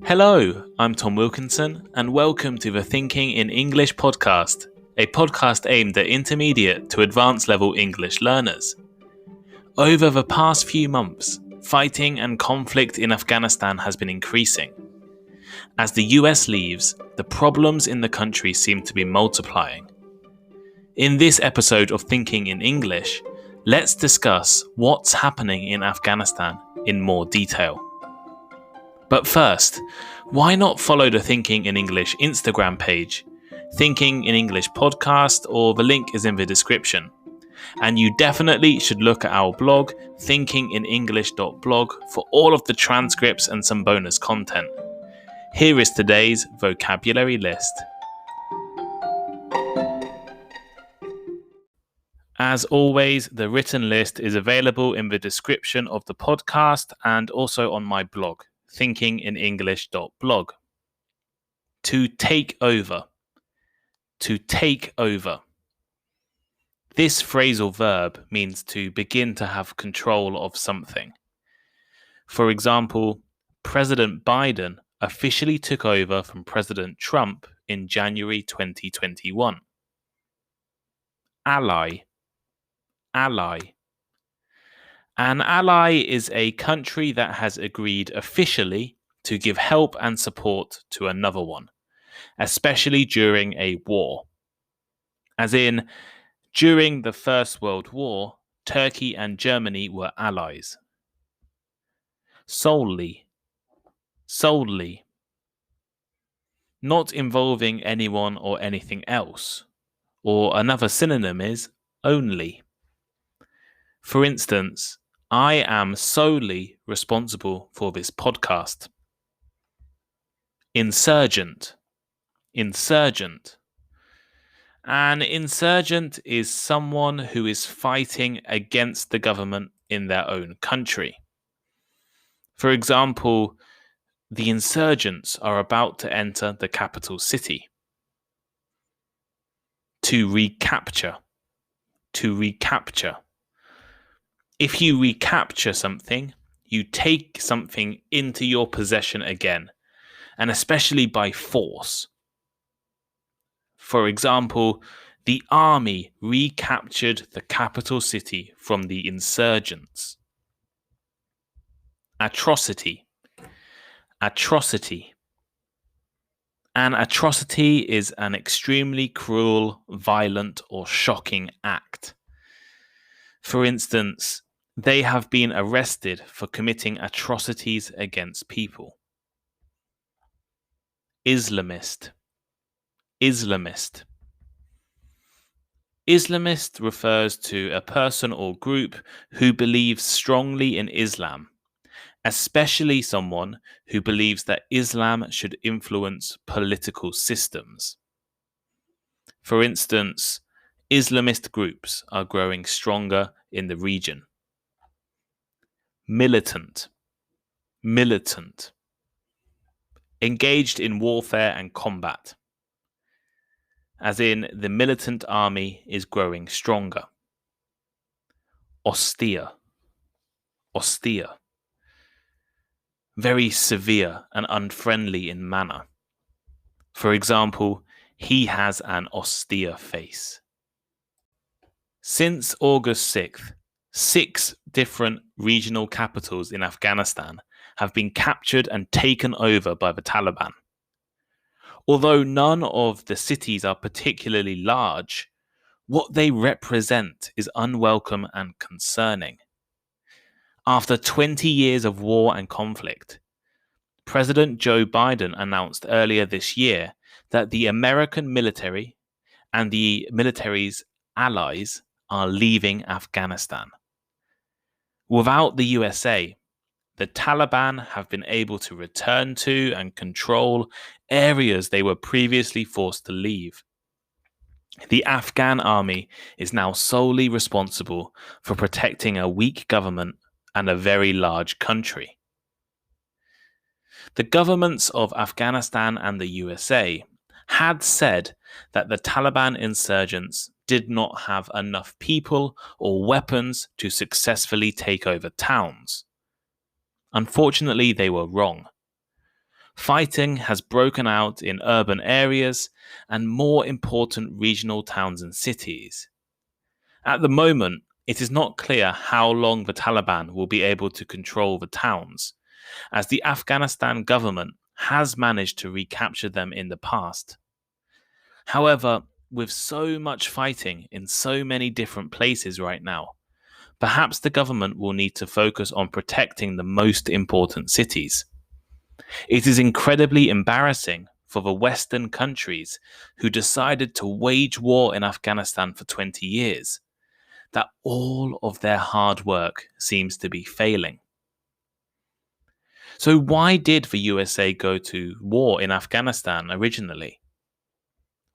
Hello, I'm Tom Wilkinson, and welcome to the Thinking in English podcast, a podcast aimed at intermediate to advanced level English learners. Over the past few months, fighting and conflict in Afghanistan has been increasing. As the US leaves, the problems in the country seem to be multiplying. In this episode of Thinking in English, let's discuss what's happening in Afghanistan in more detail. But first, why not follow the Thinking in English Instagram page, Thinking in English podcast, or the link is in the description. And you definitely should look at our blog, thinkinginenglish.blog, for all of the transcripts and some bonus content. Here is today's vocabulary list. As always, the written list is available in the description of the podcast and also on my blog, thinkinginenglish.blog. To take over. To take over. This phrasal verb means to begin to have control of something. For example, President Biden officially took over from President Trump in January 2021. Ally. Ally. An ally is a country that has agreed officially to give help and support to another one, especially during a war. As in, during the First World War, Turkey and Germany were allies. Solely. Solely. Not involving anyone or anything else. Or another synonym is only. For instance, I am solely responsible for this podcast. Insurgent. Insurgent. An insurgent is someone who is fighting against the government in their own country. For example, the insurgents are about to enter the capital city. To recapture. To recapture. If you recapture something, you take something into your possession again, and especially by force. For example, the army recaptured the capital city from the insurgents. Atrocity. Atrocity. An atrocity is an extremely cruel, violent, or shocking act. For instance, they have been arrested for committing atrocities against people. Islamist. Islamist. Islamist refers to a person or group who believes strongly in Islam, especially someone who believes that Islam should influence political systems. For instance, Islamist groups are growing stronger in the region. Militant. Militant. Engaged in warfare and combat. As in, the militant army is growing stronger. Austere. Austere. Very severe and unfriendly in manner. For example, he has an austere face. Since August 6th, 6 different regional capitals in Afghanistan have been captured and taken over by the Taliban. Although none of the cities are particularly large, what they represent is unwelcome and concerning. After 20 years of war and conflict, President Joe Biden announced earlier this year that the American military and the military's allies are leaving Afghanistan. Without the USA, the Taliban have been able to return to and control areas they were previously forced to leave. The Afghan army is now solely responsible for protecting a weak government and a very large country. The governments of Afghanistan and the USA had said that the Taliban insurgents did not have enough people or weapons to successfully take over towns. Unfortunately, they were wrong. Fighting has broken out in urban areas and more important regional towns and cities. At the moment, it is not clear how long the Taliban will be able to control the towns, as the Afghanistan government has managed to recapture them in the past. However, with so much fighting in so many different places right now, perhaps the government will need to focus on protecting the most important cities. It is incredibly embarrassing for the Western countries who decided to wage war in Afghanistan for 20 years, that all of their hard work seems to be failing. So why did the USA go to war in Afghanistan originally?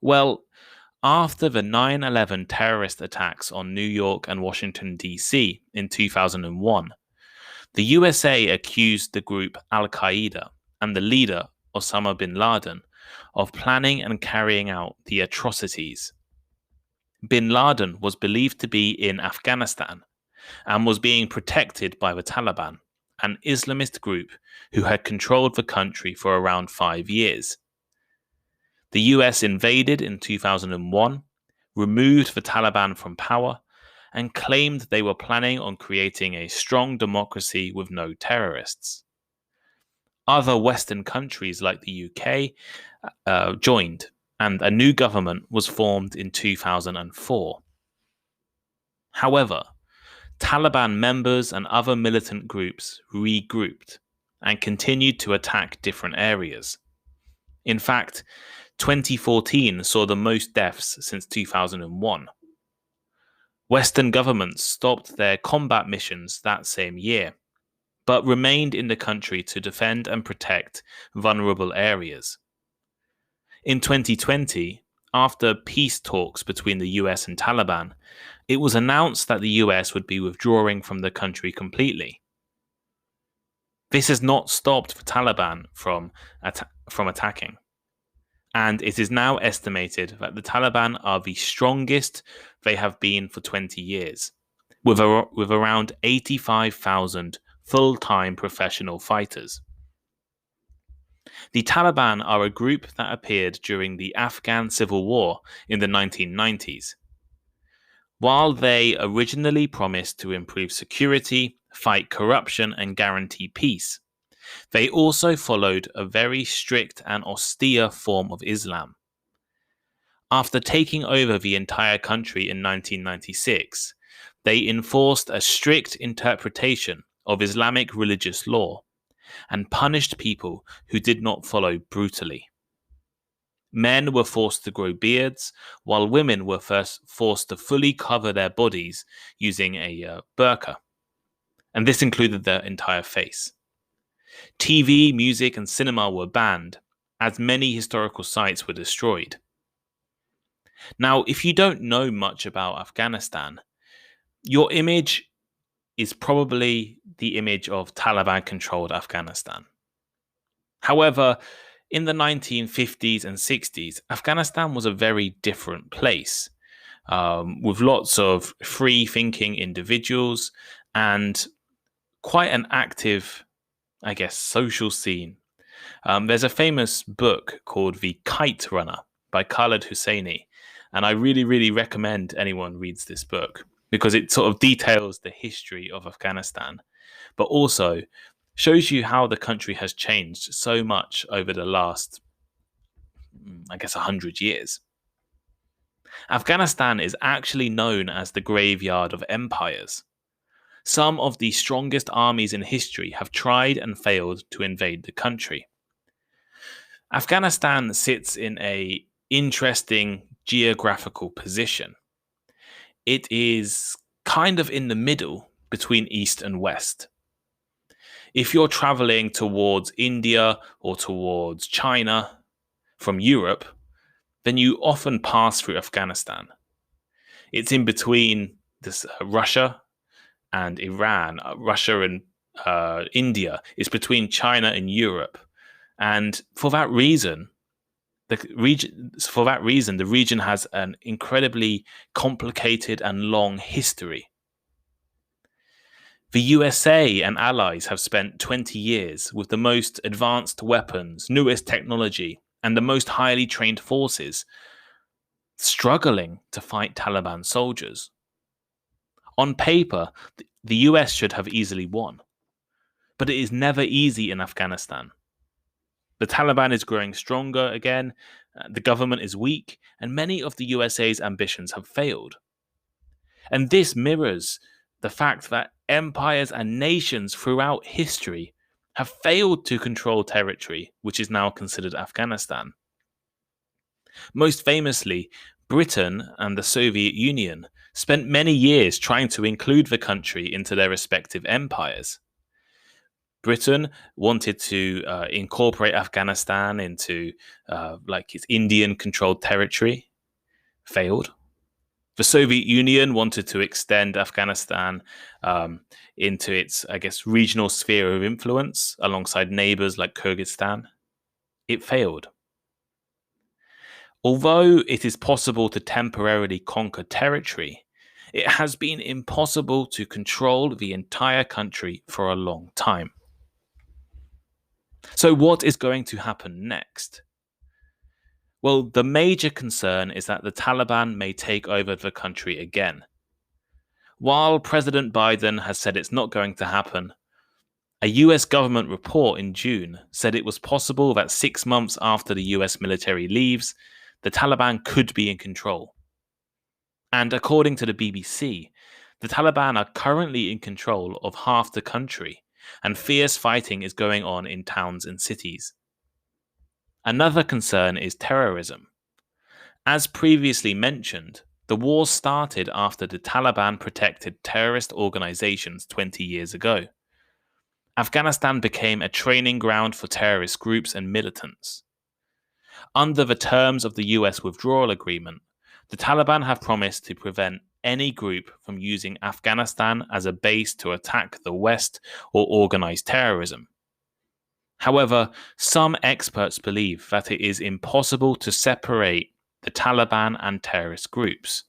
Well, after the 9/11 terrorist attacks on New York and Washington, D.C. in 2001, the USA accused the group Al-Qaeda and the leader, Osama bin Laden, of planning and carrying out the atrocities. Bin Laden was believed to be in Afghanistan and was being protected by the Taliban, an Islamist group who had controlled the country for around 5 years. The US invaded in 2001, removed the Taliban from power, and claimed they were planning on creating a strong democracy with no terrorists. Other Western countries like the UK joined, and a new government was formed in 2004. However, Taliban members and other militant groups regrouped and continued to attack different areas. In fact, 2014 saw the most deaths since 2001. Western governments stopped their combat missions that same year, but remained in the country to defend and protect vulnerable areas. In 2020, after peace talks between the US and Taliban, it was announced that the US would be withdrawing from the country completely. This has not stopped the Taliban from attacking, and it is now estimated that the Taliban are the strongest they have been for 20 years, with around 85,000 full-time professional fighters. The Taliban are a group that appeared during the Afghan Civil War in the 1990s. While they originally promised to improve security, fight corruption, and guarantee peace, they also followed a very strict and austere form of Islam. After taking over the entire country in 1996, they enforced a strict interpretation of Islamic religious law and punished people who did not follow brutally. Men were forced to grow beards, while women were first forced to fully cover their bodies using a burqa, and this included their entire face. TV, music, and cinema were banned, as many historical sites were destroyed. Now, if you don't know much about Afghanistan, your image is probably the image of Taliban-controlled Afghanistan. However, in the 1950s and 60s, Afghanistan was a very different place, with lots of free-thinking individuals and quite an active, social scene. There's a famous book called The Kite Runner by Khaled Hosseini, and I really, really recommend anyone reads this book because it sort of details the history of Afghanistan, but also shows you how the country has changed so much over the last, 100 years. Afghanistan is actually known as the graveyard of empires. Some of the strongest armies in history have tried and failed to invade the country. Afghanistan sits in an interesting geographical position. It is kind of in the middle between East and West. If you're traveling towards India or towards China from Europe, then you often pass through Afghanistan. It's in between Russia and Iran, Russia and India. It's between China and Europe. And for that reason, the region has an incredibly complicated and long history. The USA and allies have spent 20 years with the most advanced weapons, newest technology, and the most highly trained forces, struggling to fight Taliban soldiers. On paper, the US should have easily won, but it is never easy in Afghanistan. The Taliban is growing stronger again, the government is weak, and many of the USA's ambitions have failed. And this mirrors the fact that empires and nations throughout history have failed to control territory, which is now considered Afghanistan. Most famously, Britain and the Soviet Union spent many years trying to include the country into their respective empires. Britain wanted to incorporate Afghanistan into its Indian-controlled territory, failed. The Soviet Union wanted to extend Afghanistan into its, regional sphere of influence alongside neighbors like Kyrgyzstan. It failed. Although it is possible to temporarily conquer territory, it has been impossible to control the entire country for a long time. So what is going to happen next? Well, the major concern is that the Taliban may take over the country again. While President Biden has said it's not going to happen, a US government report in June said it was possible that 6 months after the US military leaves, the Taliban could be in control. And according to the BBC, the Taliban are currently in control of half the country, and fierce fighting is going on in towns and cities. Another concern is terrorism. As previously mentioned, the war started after the Taliban protected terrorist organizations 20 years ago. Afghanistan became a training ground for terrorist groups and militants. Under the terms of the US withdrawal agreement, the Taliban have promised to prevent any group from using Afghanistan as a base to attack the West or organize terrorism. However, some experts believe that it is impossible to separate the Taliban and terrorist groups.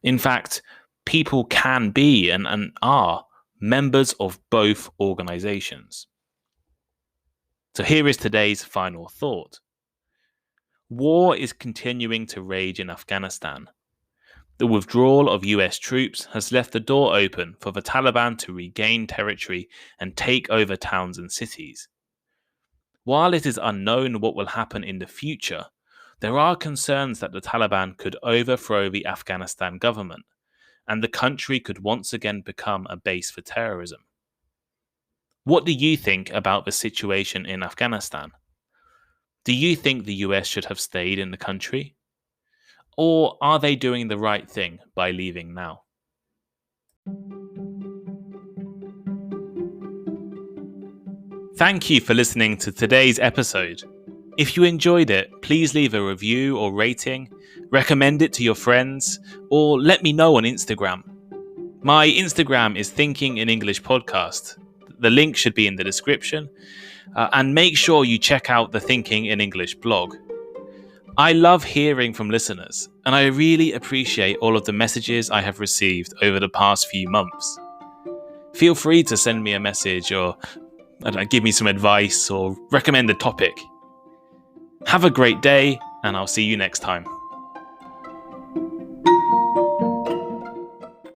In fact, people can be and are members of both organizations. So here is today's final thought. War is continuing to rage in Afghanistan. The withdrawal of US troops has left the door open for the Taliban to regain territory and take over towns and cities. While it is unknown what will happen in the future, there are concerns that the Taliban could overthrow the Afghanistan government, and the country could once again become a base for terrorism. What do you think about the situation in Afghanistan? Do you think the US should have stayed in the country? Or are they doing the right thing by leaving now? Thank you for listening to today's episode. If you enjoyed it, please leave a review or rating, recommend it to your friends, or let me know on Instagram. My Instagram is thinkinginenglishpod. The link should be in the description. And make sure you check out the Thinking in English blog. I love hearing from listeners, and I really appreciate all of the messages I have received over the past few months. Feel free to send me a message or give me some advice or recommend a topic. Have a great day, and I'll see you next time.